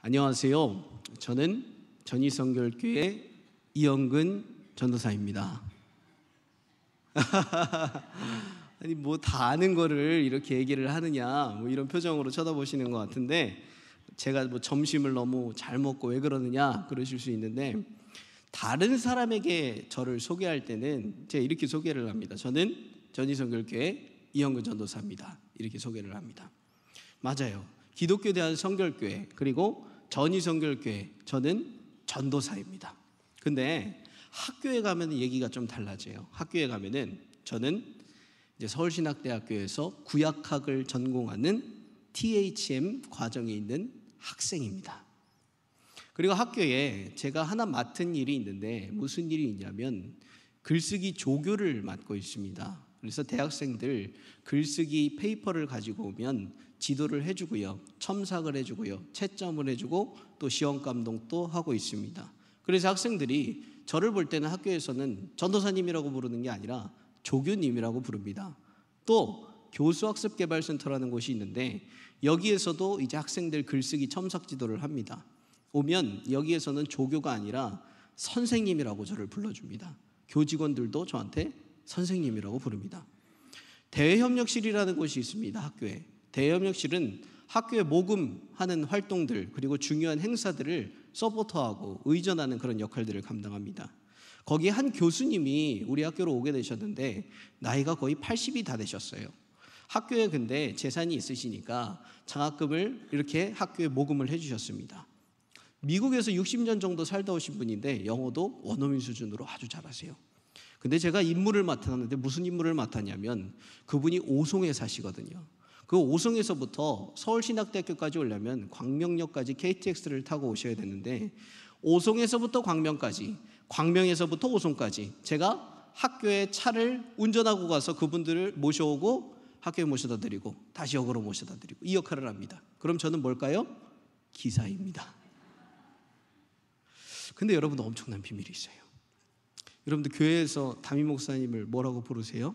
안녕하세요. 저는 전희성결교회 이영근 전도사입니다. 아니 뭐 다 아는 거를 이렇게 얘기를 하느냐 뭐 이런 표정으로 쳐다보시는 것 같은데, 제가 뭐 점심을 너무 잘 먹고 왜 그러느냐 그러실 수 있는데, 다른 사람에게 저를 소개할 때는 제가 이렇게 소개를 합니다. 저는 전희성결교회 이영근 전도사입니다. 이렇게 소개를 합니다. 맞아요. 기독교 대한성결교회 그리고 전희성결교회, 저는 전도사입니다. 근데 학교에 가면 얘기가 좀 달라져요. 학교에 가면은 저는 이제 서울신학대학교에서 구약학을 전공하는 THM 과정에 있는 학생입니다. 그리고 학교에 제가 하나 맡은 일이 있는데, 무슨 일이 있냐면 글쓰기 조교를 맡고 있습니다. 그래서 대학생들 글쓰기 페이퍼를 가지고 오면 지도를 해주고요, 첨삭을 해주고요, 채점을 해주고 또 시험 감독도 하고 있습니다. 그래서 학생들이 저를 볼 때는 학교에서는 전도사님이라고 부르는 게 아니라 조교님이라고 부릅니다. 또 교수학습개발센터라는 곳이 있는데, 여기에서도 이제 학생들 글쓰기 첨삭 지도를 합니다. 오면 여기에서는 조교가 아니라 선생님이라고 저를 불러줍니다. 교직원들도 저한테 선생님이라고 부릅니다. 대외협력실이라는 곳이 있습니다. 학교에. 대외협력실은 학교에 모금하는 활동들 그리고 중요한 행사들을 서포터하고 의전하는 그런 역할들을 감당합니다. 거기에 한 교수님이 우리 학교로 오게 되셨는데 나이가 거의 80이 다 되셨어요. 학교에 근데 재산이 있으시니까 장학금을 이렇게 학교에 모금을 해주셨습니다. 미국에서 60년 정도 살다 오신 분인데 영어도 원어민 수준으로 아주 잘하세요. 근데 제가 임무를 맡았는데 무슨 임무를 맡았냐면, 그분이 오송에 사시거든요. 그 오송에서부터 서울신학대학교까지 오려면 광명역까지 KTX를 타고 오셔야 되는데, 오송에서부터 광명까지, 광명에서부터 오송까지 제가 학교에 차를 운전하고 가서 그분들을 모셔오고 학교에 모셔다 드리고 다시 역으로 모셔다 드리고, 이 역할을 합니다. 그럼 저는 뭘까요? 기사입니다. 근데 여러분, 엄청난 비밀이 있어요. 여러분들 교회에서 담임 목사님을 뭐라고 부르세요?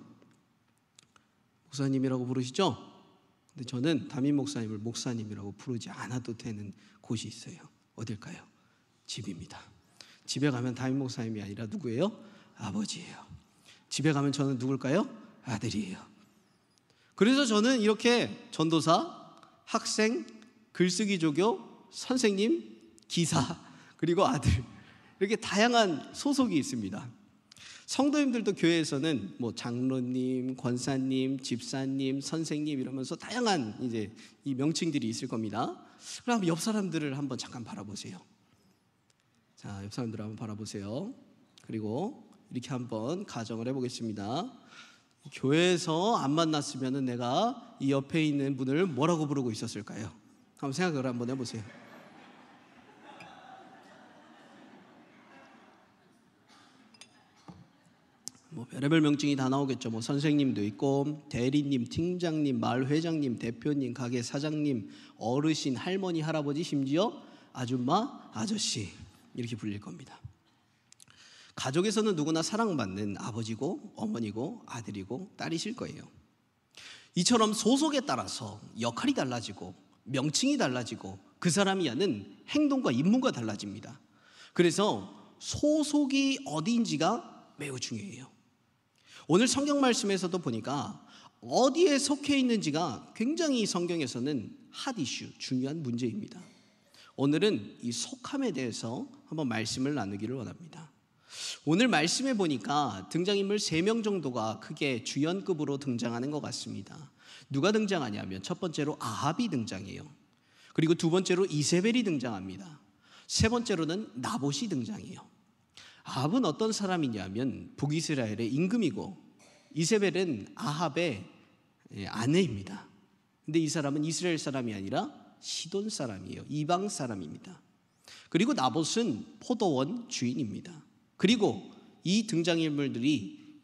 목사님이라고 부르시죠? 근데 저는 담임 목사님을 목사님이라고 부르지 않아도 되는 곳이 있어요. 어딜까요? 집입니다. 집에 가면 담임 목사님이 아니라 누구예요? 아버지예요. 집에 가면 저는 누굴까요? 아들이에요. 그래서 저는 이렇게 전도사, 학생, 글쓰기 조교, 선생님, 기사, 그리고 아들, 이렇게 다양한 소속이 있습니다. 성도님들도 교회에서는 뭐 장로님, 권사님, 집사님, 선생님 이러면서 다양한 이제 이 명칭들이 있을 겁니다. 그럼 옆 사람들을 한번 잠깐 바라보세요. 자, 옆 사람들을 한번 바라보세요. 그리고 이렇게 한번 가정을 해보겠습니다. 교회에서 안 만났으면 내가 이 옆에 있는 분을 뭐라고 부르고 있었을까요? 한번 생각을 한번 해보세요. 뭐 별의별 명칭이 다 나오겠죠. 뭐 선생님도 있고, 대리님, 팀장님, 마을 회장님, 대표님, 가게 사장님, 어르신, 할머니, 할아버지, 심지어 아줌마, 아저씨, 이렇게 불릴 겁니다. 가족에서는 누구나 사랑받는 아버지고 어머니고 아들이고 딸이실 거예요. 이처럼 소속에 따라서 역할이 달라지고 명칭이 달라지고 그 사람이 하는 행동과 임무가 달라집니다. 그래서 소속이 어디인지가 매우 중요해요. 오늘 성경 말씀에서도 보니까 어디에 속해 있는지가 굉장히 성경에서는 핫 이슈, 중요한 문제입니다. 오늘은 이 속함에 대해서 한번 말씀을 나누기를 원합니다. 오늘 말씀에 보니까 등장인물 3명 정도가 크게 주연급으로 등장하는 것 같습니다. 누가 등장하냐면, 첫 번째로 아합이 등장해요. 그리고 두 번째로 이세벨이 등장합니다. 세 번째로는 나봇이 등장해요. 아합은 어떤 사람이냐면 북이스라엘의 임금이고, 이세벨은 아합의 아내입니다. 근데 이 사람은 이스라엘 사람이 아니라 시돈 사람이에요. 이방 사람입니다. 그리고 나봇은 포도원 주인입니다. 그리고 이 등장인물들이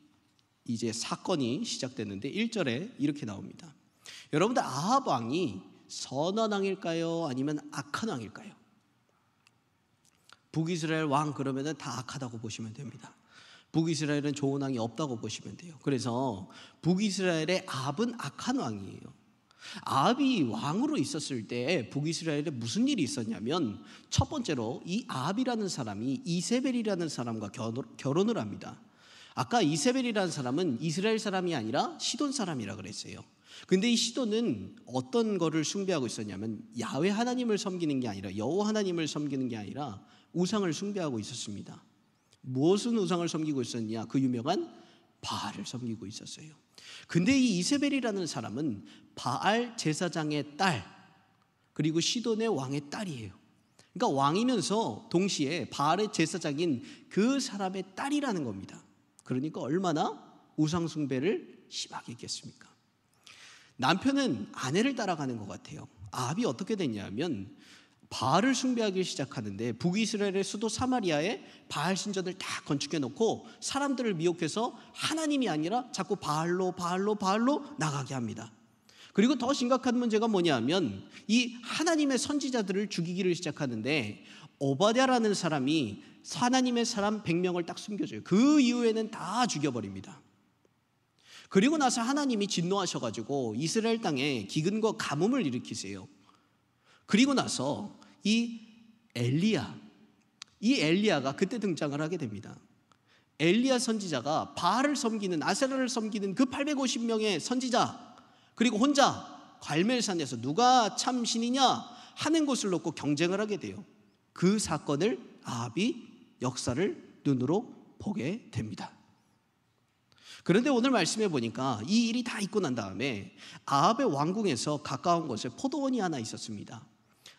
이제 사건이 시작됐는데 1절에 이렇게 나옵니다. 여러분들, 아합 왕이 선한 왕일까요? 아니면 악한 왕일까요? 북이스라엘 왕 그러면 다 악하다고 보시면 됩니다. 북이스라엘은 좋은 왕이 없다고 보시면 돼요. 그래서 북이스라엘의 아합은 악한 왕이에요. 아합이 왕으로 있었을 때 북이스라엘에 무슨 일이 있었냐면, 첫 번째로 이 아합이라는 사람이 이세벨이라는 사람과 결혼을 합니다. 아까 이세벨이라는 사람은 이스라엘 사람이 아니라 시돈 사람이라 그랬어요. 근데 이 시돈은 어떤 거를 숭배하고 있었냐면, 야훼 하나님을 섬기는 게 아니라, 여호와 하나님을 섬기는 게 아니라 우상을 숭배하고 있었습니다. 무엇은 우상을 섬기고 있었냐? 그 유명한 바알을 섬기고 있었어요. 근데 이 이세벨이라는 사람은 바알 제사장의 딸, 그리고 시돈의 왕의 딸이에요. 그러니까 왕이면서 동시에 바알의 제사장인 그 사람의 딸이라는 겁니다. 그러니까 얼마나 우상 숭배를 심하게 했겠습니까? 남편은 아내를 따라가는 것 같아요. 아합이 어떻게 됐냐면, 바알을 숭배하기 시작하는데 북이스라엘의 수도 사마리아에 바알 신전을 다 건축해 놓고 사람들을 미혹해서 하나님이 아니라 자꾸 바알로 나가게 합니다. 그리고 더 심각한 문제가 뭐냐면, 이 하나님의 선지자들을 죽이기를 시작하는데, 오바댜라는 사람이 하나님의 사람 100명을 딱 숨겨줘요. 그 이후에는 다 죽여버립니다. 그리고 나서 하나님이 진노하셔가지고 이스라엘 땅에 기근과 가뭄을 일으키세요. 그리고 나서 이 엘리야가 그때 등장을 하게 됩니다. 엘리야 선지자가 바알을 섬기는, 아세라를 섬기는 그 850명의 선지자, 그리고 혼자 갈멜산에서 누가 참 신이냐 하는 곳을 놓고 경쟁을 하게 돼요. 그 사건을 아합이 역사를 눈으로 보게 됩니다. 그런데 오늘 말씀해 보니까 이 일이 다 있고 난 다음에 아합의 왕궁에서 가까운 곳에 포도원이 하나 있었습니다.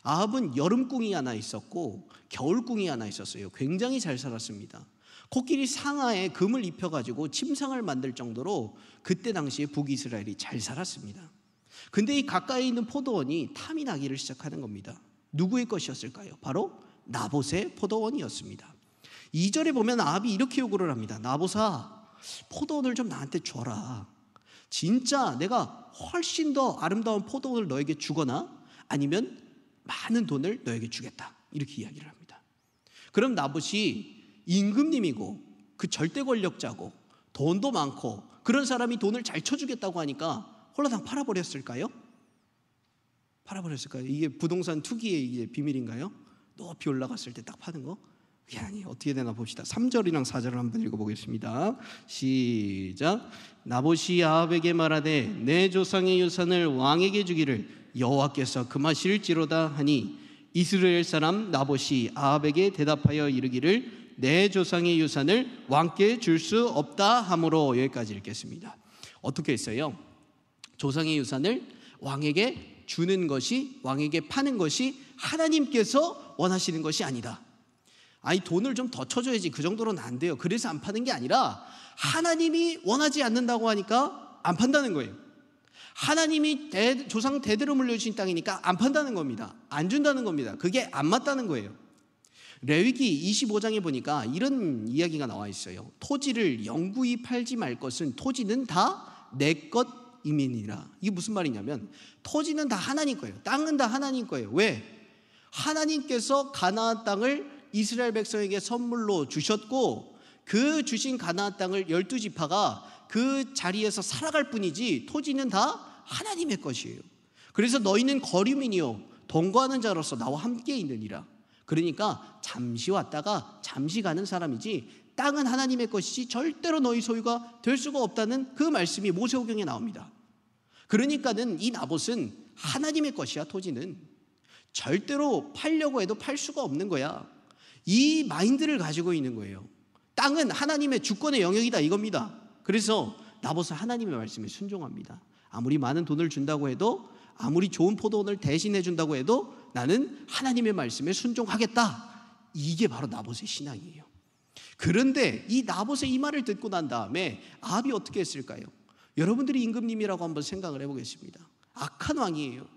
아합은 여름궁이 하나 있었고 겨울궁이 하나 있었어요. 굉장히 잘 살았습니다. 코끼리 상아에 금을 입혀가지고 침상을 만들 정도로 그때 당시에 북이스라엘이 잘 살았습니다. 근데 이 가까이 있는 포도원이 탐이 나기를 시작하는 겁니다. 누구의 것이었을까요? 바로 나봇의 포도원이었습니다. 2절에 보면 아합이 이렇게 요구를 합니다. 나봇아, 포도원을 좀 나한테 줘라. 진짜 내가 훨씬 더 아름다운 포도원을 너에게 주거나 아니면 많은 돈을 너에게 주겠다, 이렇게 이야기를 합니다. 그럼 나봇이 임금님이고 그 절대 권력자고 돈도 많고 그런 사람이 돈을 잘 쳐주겠다고 하니까 홀라당 팔아버렸을까요? 팔아버렸을까요? 이게 부동산 투기의 이게 비밀인가요? 높이 올라갔을 때 딱 파는 거? 그게 아니에요. 어떻게 되나 봅시다. 3절이랑 4절을 한번 읽어보겠습니다. 시작. 나봇이 아합에게 말하되 내 조상의 유산을 왕에게 주기를 여호와께서 금하실지로다 하니, 이스라엘 사람 나봇이 아합에게 대답하여 이르기를 내 조상의 유산을 왕께 줄 수 없다 하므로. 여기까지 읽겠습니다. 어떻게 했어요? 조상의 유산을 왕에게 주는 것이, 왕에게 파는 것이 하나님께서 원하시는 것이 아니다. 아니, 돈을 좀 더 쳐줘야지, 그 정도로는 안 돼요. 그래서 안 파는 게 아니라 하나님이 원하지 않는다고 하니까 안 판다는 거예요. 하나님이 조상 대대로 물려주신 땅이니까 안 판다는 겁니다. 안 준다는 겁니다. 그게 안 맞다는 거예요. 레위기 25장에 보니까 이런 이야기가 나와 있어요. 토지를 영구히 팔지 말 것은 토지는 다 내 것임이니라. 이게 무슨 말이냐면, 토지는 다 하나님 거예요. 땅은 다 하나님 거예요. 왜? 하나님께서 가나안 땅을 이스라엘 백성에게 선물로 주셨고, 그 주신 가나안 땅을 12지파가 그 자리에서 살아갈 뿐이지 토지는 다 하나님의 것이에요. 그래서 너희는 거류민이요 동거하는 자로서 나와 함께 있느니라. 그러니까 잠시 왔다가 잠시 가는 사람이지 땅은 하나님의 것이지 절대로 너희 소유가 될 수가 없다는 그 말씀이 모세오경에 나옵니다. 그러니까는 이 나봇은 하나님의 것이야. 토지는 절대로 팔려고 해도 팔 수가 없는 거야. 이 마인드를 가지고 있는 거예요. 땅은 하나님의 주권의 영역이다, 이겁니다. 그래서 나봇은 하나님의 말씀에 순종합니다. 아무리 많은 돈을 준다고 해도, 아무리 좋은 포도원을 대신해 준다고 해도 나는 하나님의 말씀에 순종하겠다. 이게 바로 나봇의 신앙이에요. 그런데 이 나봇의 이 말을 듣고 난 다음에 아합이 어떻게 했을까요? 여러분들이 임금님이라고 한번 생각을 해보겠습니다. 악한 왕이에요.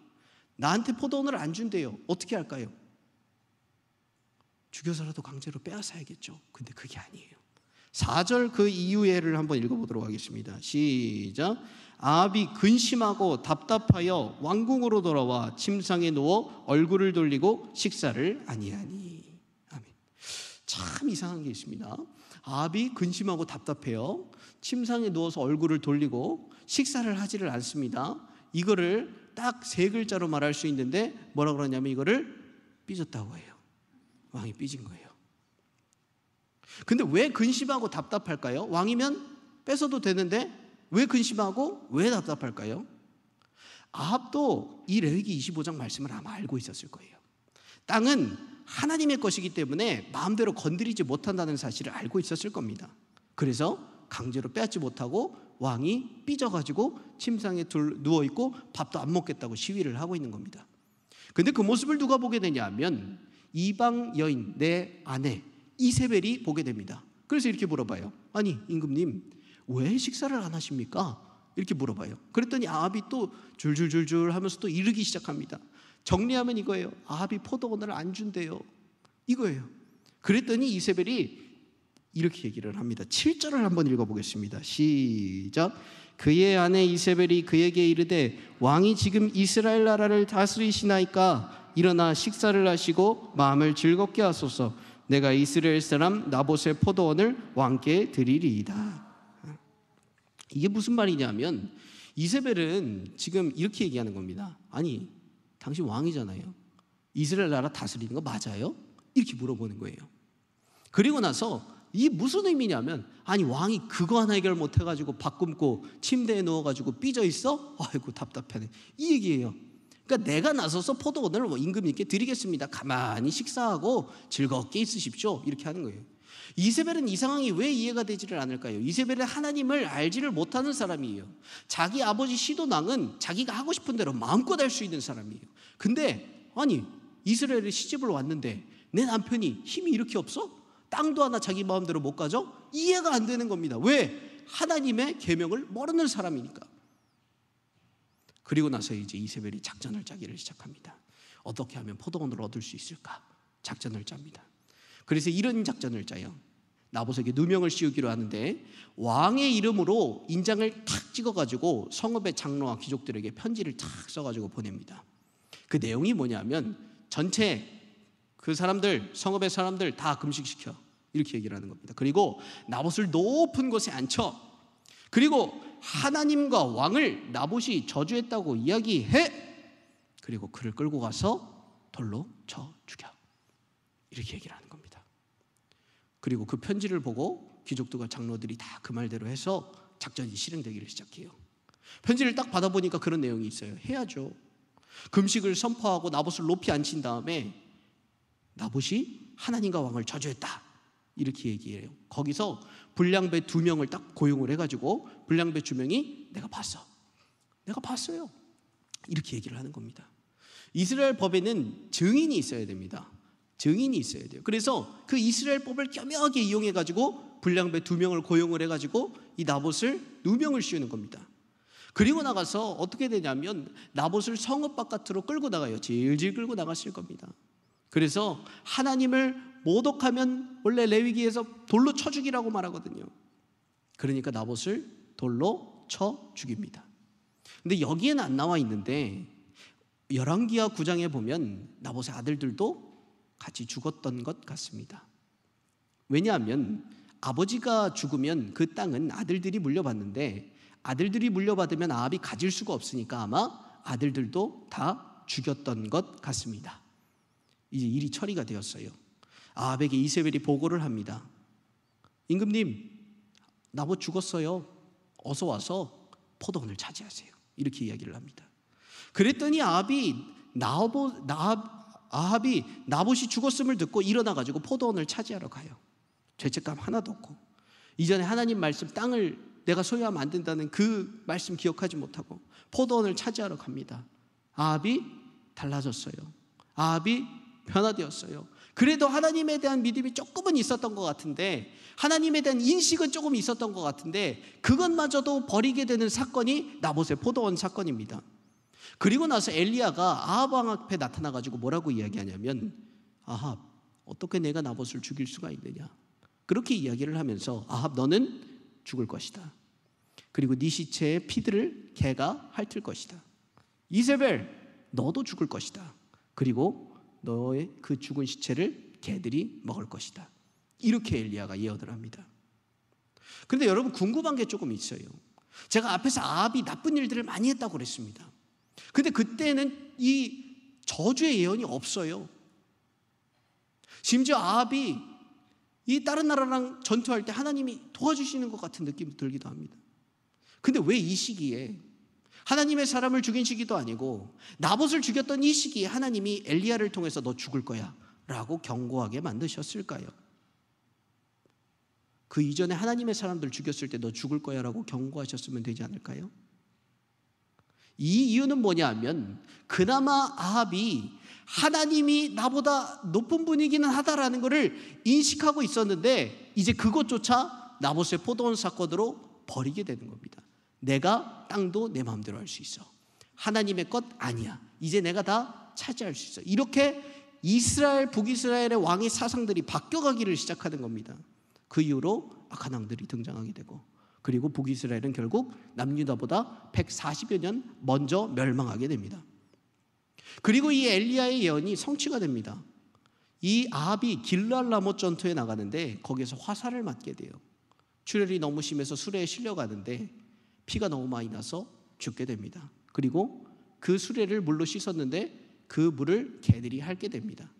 나한테 포도원을 안 준대요. 어떻게 할까요? 죽여서라도 강제로 빼앗아야겠죠. 근데 그게 아니에요. 4절 그 이후에를 한번 읽어보도록 하겠습니다. 시작. 아합이 근심하고 답답하여 왕궁으로 돌아와 침상에 누워 얼굴을 돌리고 식사를 아니하니. 아멘. 참 이상한 게 있습니다. 아합이 근심하고 답답해요. 침상에 누워서 얼굴을 돌리고 식사를 하지를 않습니다. 이거를 딱 3글자로 말할 수 있는데 뭐라고 그러냐면 이거를 삐졌다고 해요. 왕이 삐진 거예요. 근데 왜 근심하고 답답할까요? 왕이면 뺏어도 되는데 왜 근심하고 왜 답답할까요? 아합도 이 레위기 25장 말씀을 아마 알고 있었을 거예요. 땅은 하나님의 것이기 때문에 마음대로 건드리지 못한다는 사실을 알고 있었을 겁니다. 그래서 강제로 빼앗지 못하고 왕이 삐져가지고 침상에 누워있고 밥도 안 먹겠다고 시위를 하고 있는 겁니다. 근데 그 모습을 누가 보게 되냐면 이방 여인 내 아내 이세벨이 보게 됩니다. 그래서 이렇게 물어봐요. 아니 임금님 왜 식사를 안 하십니까? 이렇게 물어봐요. 그랬더니 아합이 또 줄줄줄줄 하면서 또 이르기 시작합니다. 정리하면 이거예요. 아합이 포도원을 안 준대요. 이거예요. 그랬더니 이세벨이 이렇게 얘기를 합니다. 7절을 한번 읽어보겠습니다. 시작. 그의 아내 이세벨이 그에게 이르되 왕이 지금 이스라엘 나라를 다스리시나이까 일어나 식사를 하시고 마음을 즐겁게 하소서. 내가 이스라엘 사람 나봇의 포도원을 왕께 드리리이다. 이게 무슨 말이냐면 이세벨은 지금 이렇게 얘기하는 겁니다. 아니 당신 왕이잖아요. 이스라엘 나라 다스리는 거 맞아요? 이렇게 물어보는 거예요. 그리고 나서 이게 무슨 의미냐면 아니 왕이 그거 하나 해결 못해가지고 밥 굶고 침대에 누워가지고 삐져있어? 아이고 답답하네. 이 얘기예요. 그러니까 내가 나서서 포도원을 임금님께 드리겠습니다. 가만히 식사하고 즐겁게 있으십시오. 이렇게 하는 거예요. 이세벨은 이 상황이 왜 이해가 되지를 않을까요? 이세벨은 하나님을 알지를 못하는 사람이에요. 자기 아버지 시돈왕은 자기가 하고 싶은 대로 마음껏 할 수 있는 사람이에요. 근데 아니 이스라엘에 시집을 왔는데 내 남편이 힘이 이렇게 없어? 땅도 하나 자기 마음대로 못 가져? 이해가 안 되는 겁니다. 왜? 하나님의 계명을 모르는 사람이니까. 그리고 나서 이제 이세벨이 작전을 짜기를 시작합니다. 어떻게 하면 포도원을 얻을 수 있을까? 작전을 짭니다. 그래서 이런 작전을 짜요. 나봇에게 누명을 씌우기로 하는데 왕의 이름으로 인장을 탁 찍어가지고 성읍의 장로와 귀족들에게 편지를 탁 써가지고 보냅니다. 그 내용이 뭐냐면 전체 그 사람들, 성읍의 사람들 다 금식시켜. 이렇게 얘기를 하는 겁니다. 그리고 나봇을 높은 곳에 앉혀. 그리고 하나님과 왕을 나봇이 저주했다고 이야기해. 그리고 그를 끌고 가서 돌로 쳐 죽여. 이렇게 얘기를 하는 겁니다. 그리고 그 편지를 보고 귀족들과 장로들이 다 그 말대로 해서 작전이 실행되기를 시작해요. 편지를 딱 받아보니까 그런 내용이 있어요. 해야죠. 금식을 선포하고 나봇을 높이 앉힌 다음에 나봇이 하나님과 왕을 저주했다. 이렇게 얘기해요. 거기서 불량배 2명을 딱 고용을 해가지고 불량배 2명이 내가 봤어요. 이렇게 얘기를 하는 겁니다. 이스라엘 법에는 증인이 있어야 됩니다. 증인이 있어야 돼요. 그래서 그 이스라엘 법을 교묘하게 이용해가지고 불량배 2명을 고용을 해가지고 이 나봇을 누명을 씌우는 겁니다. 그리고 나가서 어떻게 되냐면 나봇을 성읍 바깥으로 끌고 나가요. 질질 끌고 나갔을 겁니다. 그래서 하나님을 모독하면 원래 레위기에서 돌로 쳐 죽이라고 말하거든요. 그러니까 나봇을 돌로 쳐 죽입니다. 근데 여기에는 안 나와 있는데 열왕기하 9장에 보면 나봇의 아들들도 같이 죽었던 것 같습니다. 왜냐하면 아버지가 죽으면 그 땅은 아들들이 물려받는데 아들들이 물려받으면 아합이 가질 수가 없으니까 아마 아들들도 다 죽였던 것 같습니다. 이제 일이 처리가 되었어요. 아합에게 이세벨이 보고를 합니다. 임금님, 나봇 죽었어요. 어서 와서 포도원을 차지하세요. 이렇게 이야기를 합니다. 그랬더니 아합이 나봇이 죽었음을 듣고 일어나가지고 포도원을 차지하러 가요. 죄책감 하나도 없고 이전에 하나님 말씀 땅을 내가 소유하면 안 된다는 그 말씀 기억하지 못하고 포도원을 차지하러 갑니다. 아합이 달라졌어요. 아합이 변화되었어요. 그래도 하나님에 대한 믿음이 조금은 있었던 것 같은데 하나님에 대한 인식은 조금 있었던 것 같은데 그것마저도 버리게 되는 사건이 나봇의 포도원 사건입니다. 그리고 나서 엘리야가 아합 왕 앞에 나타나가지고 뭐라고 이야기하냐면 아합 어떻게 내가 나봇을 죽일 수가 있느냐 그렇게 이야기를 하면서 아합 너는 죽을 것이다. 그리고 네 시체의 피들을 개가 핥을 것이다. 이세벨 너도 죽을 것이다. 그리고 너의 그 죽은 시체를 개들이 먹을 것이다. 이렇게 엘리야가 예언을 합니다. 그런데 여러분 궁금한 게 조금 있어요. 제가 앞에서 아합이 나쁜 일들을 많이 했다고 그랬습니다. 근데 그때는 이 저주의 예언이 없어요. 심지어 아합이 이 다른 나라랑 전투할 때 하나님이 도와주시는 것 같은 느낌이 들기도 합니다. 근데 왜 이 시기에, 하나님의 사람을 죽인 시기도 아니고 나봇을 죽였던 이 시기에 하나님이 엘리야를 통해서 너 죽을 거야 라고 경고하게 만드셨을까요? 그 이전에 하나님의 사람들 죽였을 때 너 죽을 거야 라고 경고하셨으면 되지 않을까요? 이 이유는 뭐냐면 그나마 아합이 하나님이 나보다 높은 분이기는 하다라는 것을 인식하고 있었는데 이제 그것조차 나봇의 포도원 사건으로 버리게 되는 겁니다. 내가 땅도 내 마음대로 할 수 있어. 하나님의 것 아니야. 이제 내가 다 차지할 수 있어. 이렇게 이스라엘, 북이스라엘의 왕의 사상들이 바뀌어가기를 시작하는 겁니다. 그 이후로 악한 왕들이 등장하게 되고, 그리고 북이스라엘은 결국 남유다보다 140여 년 먼저 멸망하게 됩니다. 그리고 이 엘리야의 예언이 성취가 됩니다. 이 아합이 길르앗 라못 전투에 나가는데 거기에서 화살을 맞게 돼요. 출혈이 너무 심해서 수레에 실려가는데 피가 너무 많이 나서 죽게 됩니다. 그리고 그 수레를 물로 씻었는데 그 물을 개들이 핥게 됩니다.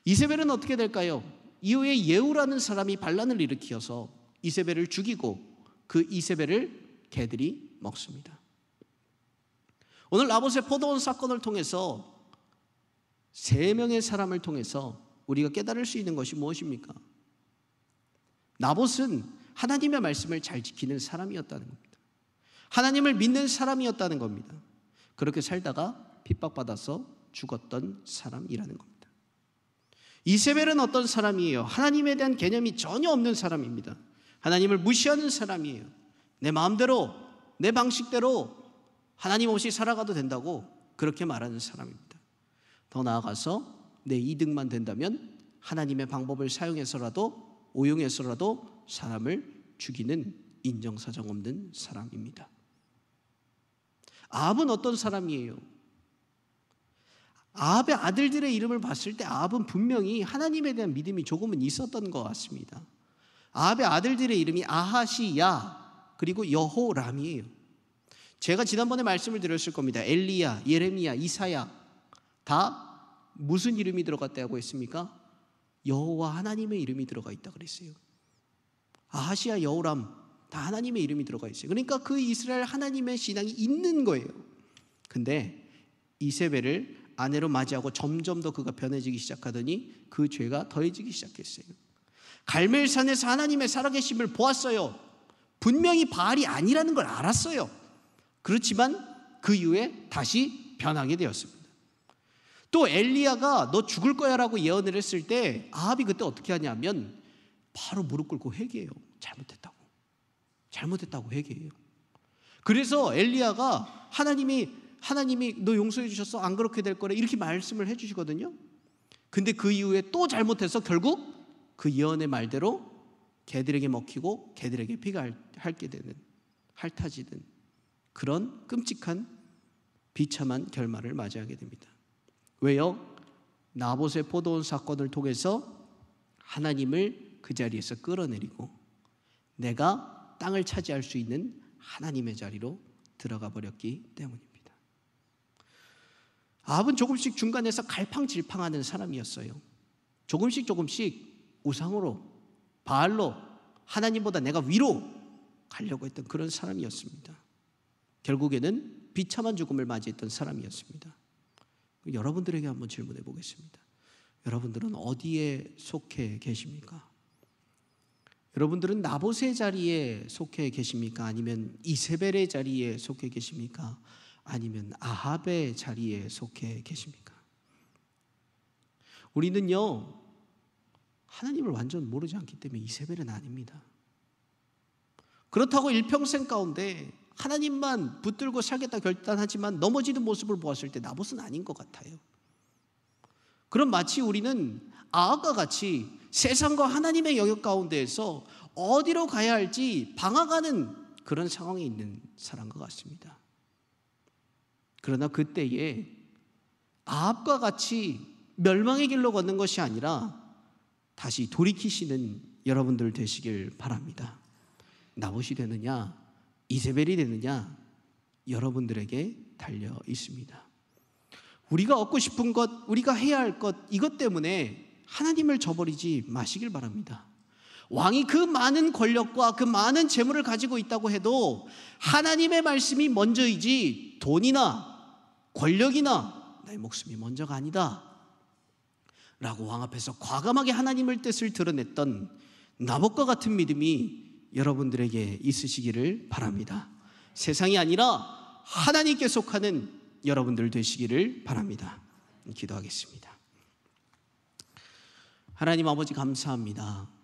이세벨은 어떻게 될까요? 이후에 예후라는 사람이 반란을 일으켜서 이세벨을 죽이고 그 이세벨을 개들이 먹습니다. 오늘 나봇의 포도원 사건을 통해서 3명의 사람을 통해서 우리가 깨달을 수 있는 것이 무엇입니까? 나봇은 하나님의 말씀을 잘 지키는 사람이었다는 겁니다. 하나님을 믿는 사람이었다는 겁니다. 그렇게 살다가 핍박받아서 죽었던 사람이라는 겁니다. 이세벨은 어떤 사람이에요? 하나님에 대한 개념이 전혀 없는 사람입니다. 하나님을 무시하는 사람이에요. 내 마음대로, 내 방식대로 하나님 없이 살아가도 된다고 그렇게 말하는 사람입니다. 더 나아가서 내 이득만 된다면 하나님의 방법을 사용해서라도, 오용해서라도 사람을 죽이는 인정사정 없는 사람입니다. 아합은 어떤 사람이에요? 아합의 아들들의 이름을 봤을 때 아합은 분명히 하나님에 대한 믿음이 조금은 있었던 것 같습니다. 아합의 아들들의 이름이 아하시야 그리고 여호람이에요. 제가 지난번에 말씀을 드렸을 겁니다. 엘리야, 예레미야, 이사야 다 무슨 이름이 들어갔다고 했습니까? 여호와 하나님의 이름이 들어가 있다 그랬어요. 아하시야, 여호람 다 하나님의 이름이 들어가 있어요. 그러니까 그 이스라엘 하나님의 신앙이 있는 거예요. 근데 이세벨을 아내로 맞이하고 점점 더 그가 변해지기 시작하더니 그 죄가 더해지기 시작했어요. 갈멜산에서 하나님의 살아계심을 보았어요. 분명히 바알이 아니라는 걸 알았어요. 그렇지만 그 이후에 다시 변하게 되었습니다. 또 엘리야가 너 죽을 거야 라고 예언을 했을 때 아합이 그때 어떻게 하냐면 바로 무릎 꿇고 회개해요. 잘못했다고 회개해요. 그래서 엘리야가 하나님이 너 용서해 주셨어? 안 그렇게 될 거래 이렇게 말씀을 해 주시거든요. 근데 그 이후에 또 잘못해서 결국 그 예언의 말대로 개들에게 먹히고 개들에게 피가 핥게 되는, 핥아지는 그런 끔찍한 비참한 결말을 맞이하게 됩니다. 왜요? 나봇의 포도원 사건을 통해서 하나님을 그 자리에서 끌어내리고 내가 땅을 차지할 수 있는 하나님의 자리로 들어가 버렸기 때문입니다. 아합은 조금씩 중간에서 갈팡질팡하는 사람이었어요. 조금씩 우상으로, 바알로, 하나님보다 내가 위로 가려고 했던 그런 사람이었습니다. 결국에는 비참한 죽음을 맞이했던 사람이었습니다. 여러분들에게 한번 질문해 보겠습니다. 여러분들은 어디에 속해 계십니까? 여러분들은 나봇의 자리에 속해 계십니까? 아니면 이세벨의 자리에 속해 계십니까? 아니면 아합의 자리에 속해 계십니까? 우리는요, 하나님을 완전 모르지 않기 때문에 이세벨은 아닙니다. 그렇다고 일평생 가운데 하나님만 붙들고 살겠다 결단하지만 넘어지는 모습을 보았을 때 나봇은 아닌 것 같아요. 그럼 마치 우리는 아합과 같이 세상과 하나님의 영역 가운데에서 어디로 가야 할지 방황하는 그런 상황에 있는 사람과 같습니다. 그러나 그때에 아합과 같이 멸망의 길로 걷는 것이 아니라 다시 돌이키시는 여러분들 되시길 바랍니다. 나봇이 되느냐 이세벨이 되느냐 여러분들에게 달려 있습니다. 우리가 얻고 싶은 것, 우리가 해야 할 것, 이것 때문에 하나님을 저버리지 마시길 바랍니다. 왕이 그 많은 권력과 그 많은 재물을 가지고 있다고 해도 하나님의 말씀이 먼저이지 돈이나 권력이나 나의 목숨이 먼저가 아니다 라고 왕 앞에서 과감하게 하나님의 뜻을 드러냈던 나봇과 같은 믿음이 여러분들에게 있으시기를 바랍니다. 세상이 아니라 하나님께 속하는 여러분들 되시기를 바랍니다. 기도하겠습니다. 하나님 아버지 감사합니다.